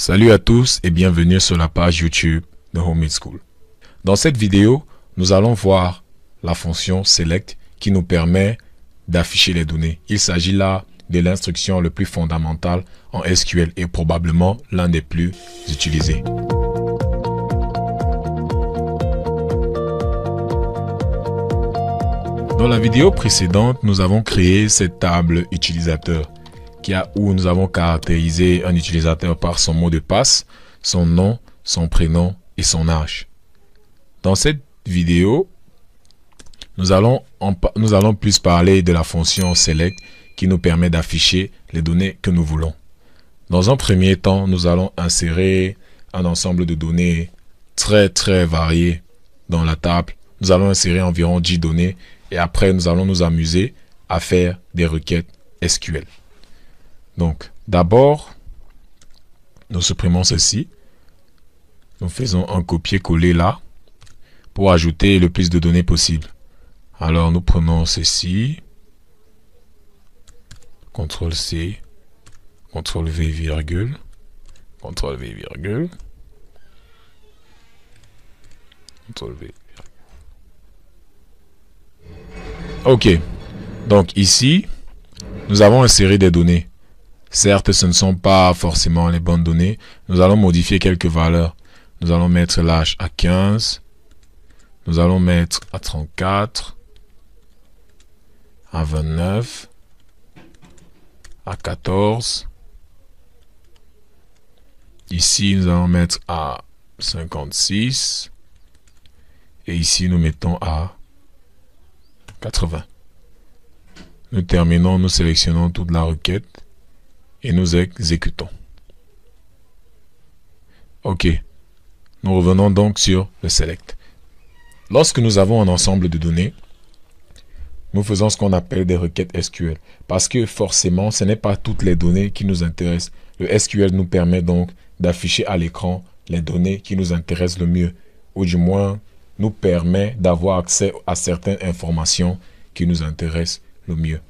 Salut à tous et bienvenue sur la page YouTube de Homemade School. Dans cette vidéo, nous allons voir la fonction select qui nous permet d'afficher les données. Il s'agit là de l'instruction le plus fondamentale en SQL et probablement l'un des plus utilisés. Dans la vidéo précédente, nous avons créé cette table utilisateur où nous avons caractérisé un utilisateur par son mot de passe, son nom, son prénom et son âge. Dans cette vidéo, nous allons plus parler de la fonction select qui nous permet d'afficher les données que nous voulons. Dans un premier temps, nous allons insérer un ensemble de données très variées dans la table. Nous allons insérer environ 10 données et après nous allons nous amuser à faire des requêtes SQL. Donc, d'abord, nous supprimons ceci. Nous faisons un copier-coller là pour ajouter le plus de données possible. Alors, nous prenons ceci. CTRL-C, CTRL-V, virgule, CTRL-V, virgule, CTRL-V, virgule. OK. Donc, ici, nous avons inséré des données. Certes, ce ne sont pas forcément les bonnes données. Nous allons modifier quelques valeurs. Nous allons mettre l'âge à 15. Nous allons mettre à 34. À 29. À 14. Ici, nous allons mettre à 56. Et ici, nous mettons à 80. Nous terminons, nous sélectionnons toute la requête. Et nous exécutons. OK. Nous revenons donc sur le select. Lorsque nous avons un ensemble de données, nous faisons ce qu'on appelle des requêtes SQL. Parce que forcément, ce n'est pas toutes les données qui nous intéressent. Le SQL nous permet donc d'afficher à l'écran les données qui nous intéressent le mieux. Ou du moins, nous permet d'avoir accès à certaines informations qui nous intéressent le mieux.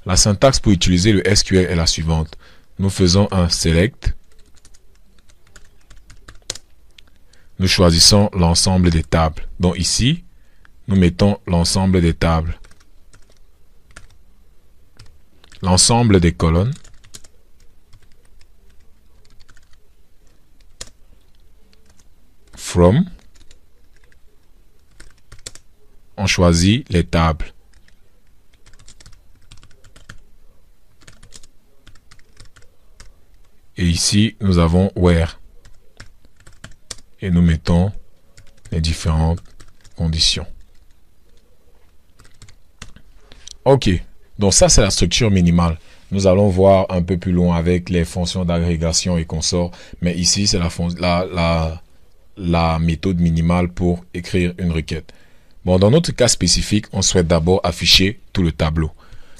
La syntaxe pour utiliser le SQL est la suivante. Nous faisons un select. Nous choisissons l'ensemble des tables. Donc ici, nous mettons l'ensemble des tables. L'ensemble des colonnes. From. On choisit les tables. Et ici, nous avons where. Et nous mettons les différentes conditions. OK. Donc ça, c'est la structure minimale. Nous allons voir un peu plus loin avec les fonctions d'agrégation et consorts. Mais ici, c'est la méthode minimale pour écrire une requête. Bon, dans notre cas spécifique, on souhaite d'abord afficher tout le tableau.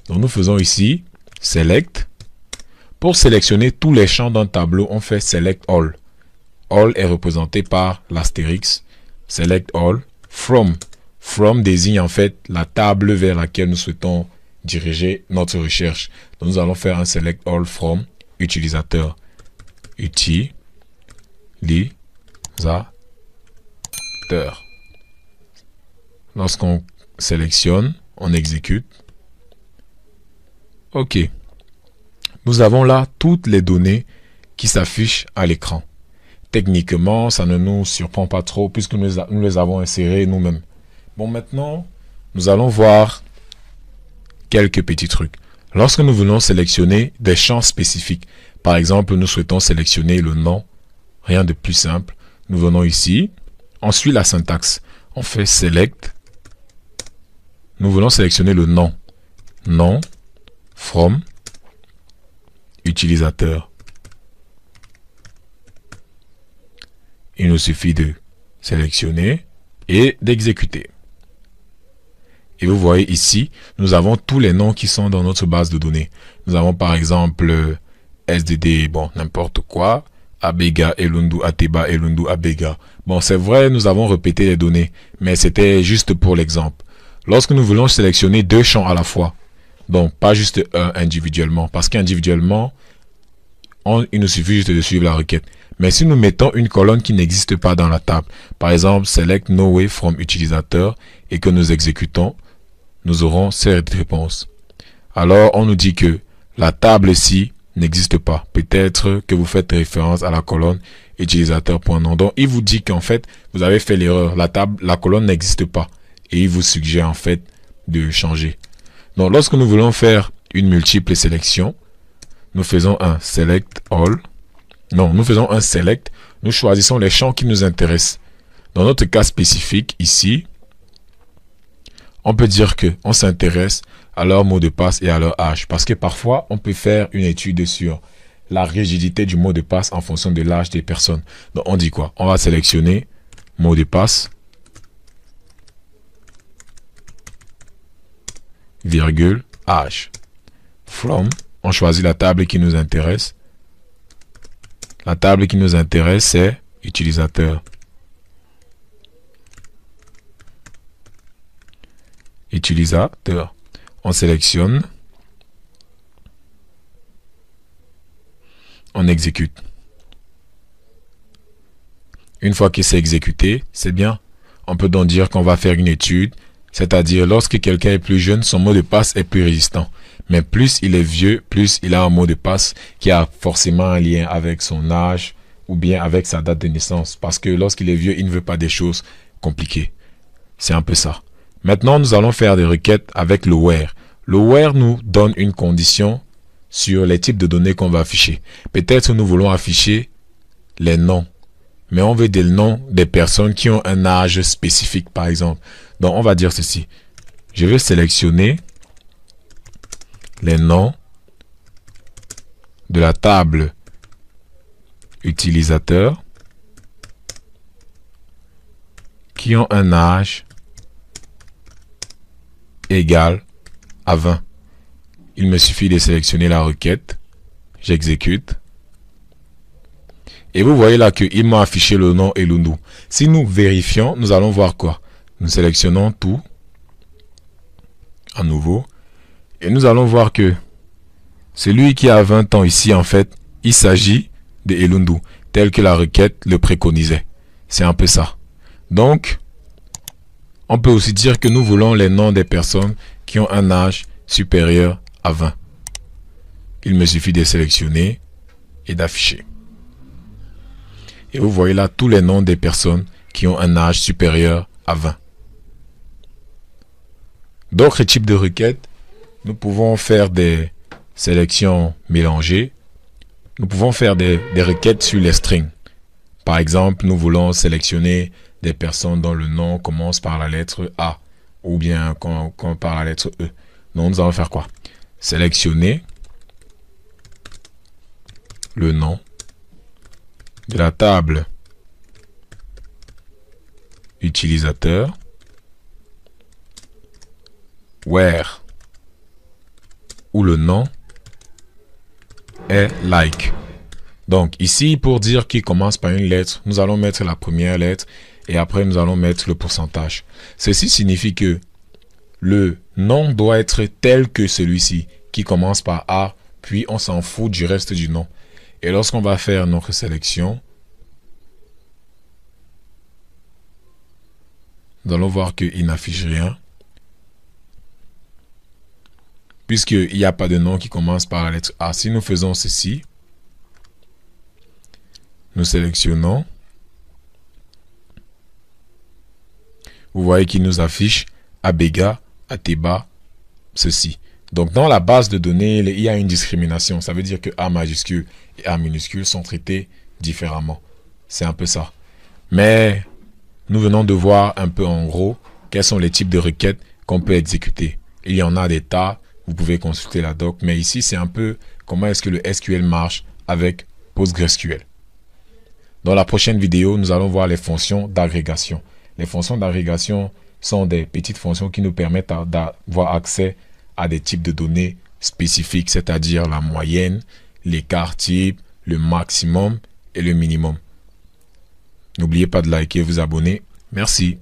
Donc nous faisons ici select. Pour sélectionner tous les champs d'un tableau, on fait Select All. All est représenté par l'astérix. Select All. From. From désigne en fait la table vers laquelle nous souhaitons diriger notre recherche. Donc nous allons faire un Select All From utilisateur. Utilisateur. Lorsqu'on sélectionne, on exécute. OK. Nous avons là toutes les données qui s'affichent à l'écran. Techniquement, ça ne nous surprend pas trop puisque nous les avons insérées nous-mêmes. Bon, maintenant, nous allons voir quelques petits trucs. Lorsque nous voulons sélectionner des champs spécifiques, par exemple, nous souhaitons sélectionner le nom, rien de plus simple. Nous venons ici, on suit la syntaxe. On fait select. Nous voulons sélectionner le nom. Nom, from, utilisateur. Il nous suffit de sélectionner et d'exécuter. Et vous voyez ici, nous avons tous les noms qui sont dans notre base de données. Nous avons par exemple SDD, bon, n'importe quoi, Abega, Elundu, Ateba, Elundu, Abega. Bon, c'est vrai, nous avons répété les données, mais c'était juste pour l'exemple. Lorsque nous voulons sélectionner deux champs à la fois, donc pas juste un individuellement, parce qu'individuellement, il nous suffit juste de suivre la requête. Mais si nous mettons une colonne qui n'existe pas dans la table, par exemple select no way from utilisateur, et que nous exécutons, nous aurons cette réponse. Alors on nous dit que la table ici n'existe pas. Peut-être que vous faites référence à la colonne utilisateur.nom. Donc il vous dit qu'en fait vous avez fait l'erreur. La colonne n'existe pas. Et il vous suggère en fait de changer. Donc lorsque nous voulons faire une multiple sélection, nous faisons un select all. Non, nous faisons un select. Nous choisissons les champs qui nous intéressent. Dans notre cas spécifique ici, on peut dire que on s'intéresse à leur mot de passe et à leur âge. Parce que parfois, on peut faire une étude sur la rigidité du mot de passe en fonction de l'âge des personnes. Donc on dit quoi? On va sélectionner mot de passe, virgule, âge. From, on choisit la table qui nous intéresse. La table qui nous intéresse, c'est utilisateur. Utilisateur. On sélectionne. On exécute. Une fois que c'est exécuté, c'est bien. On peut donc dire qu'on va faire une étude, c'est-à-dire lorsque quelqu'un est plus jeune, son mot de passe est plus résistant. Mais plus il est vieux, plus il a un mot de passe qui a forcément un lien avec son âge ou bien avec sa date de naissance. Parce que lorsqu'il est vieux, il ne veut pas des choses compliquées. C'est un peu ça. Maintenant, nous allons faire des requêtes avec le where. Le where nous donne une condition sur les types de données qu'on va afficher. Peut-être nous voulons afficher les noms. Mais on veut des noms des personnes qui ont un âge spécifique, par exemple. Donc, on va dire ceci. Je vais sélectionner les noms de la table utilisateur qui ont un âge égal à 20. Il me suffit de sélectionner la requête. J'exécute. Et vous voyez là qu'il m'a affiché le nom et le nom. Si nous vérifions, nous allons voir quoi? Nous sélectionnons tout. À nouveau. Et nous allons voir que celui qui a 20 ans ici, en fait, il s'agit de Elundu, tel que la requête le préconisait. C'est un peu ça. Donc, on peut aussi dire que nous voulons les noms des personnes qui ont un âge supérieur à 20. Il me suffit de sélectionner et d'afficher. Et vous voyez là tous les noms des personnes qui ont un âge supérieur à 20. D'autres types de requêtes, nous pouvons faire des sélections mélangées. Nous pouvons faire des requêtes sur les strings. Par exemple, nous voulons sélectionner des personnes dont le nom commence par la lettre A ou bien par la lettre E. Donc, nous allons faire quoi? Sélectionner le nom de la table utilisateur where où le nom est like. Donc ici, pour dire qu'il commence par une lettre, nous allons mettre la première lettre et après nous allons mettre le pourcentage. Ceci signifie que le nom doit être tel que celui-ci qui commence par A, puis on s'en fout du reste du nom. Et lorsqu'on va faire notre sélection, nous allons voir qu'il n'affiche rien. Puisqu'il n'y a pas de nom qui commence par la lettre A. Si nous faisons ceci, nous sélectionnons. Vous voyez qu'il nous affiche Abega, Ateba, ceci. Donc dans la base de données, il y a une discrimination. Ça veut dire que A majuscule et A minuscule sont traités différemment. C'est un peu ça. Mais nous venons de voir un peu en gros quels sont les types de requêtes qu'on peut exécuter. Il y en a des tas. Vous pouvez consulter la doc, mais ici, c'est un peu comment est-ce que le SQL marche avec PostgreSQL. Dans la prochaine vidéo, nous allons voir les fonctions d'agrégation. Les fonctions d'agrégation sont des petites fonctions qui nous permettent d'avoir accès à des types de données spécifiques, c'est-à-dire la moyenne, l'écart type, le maximum et le minimum. N'oubliez pas de liker et vous abonner. Merci.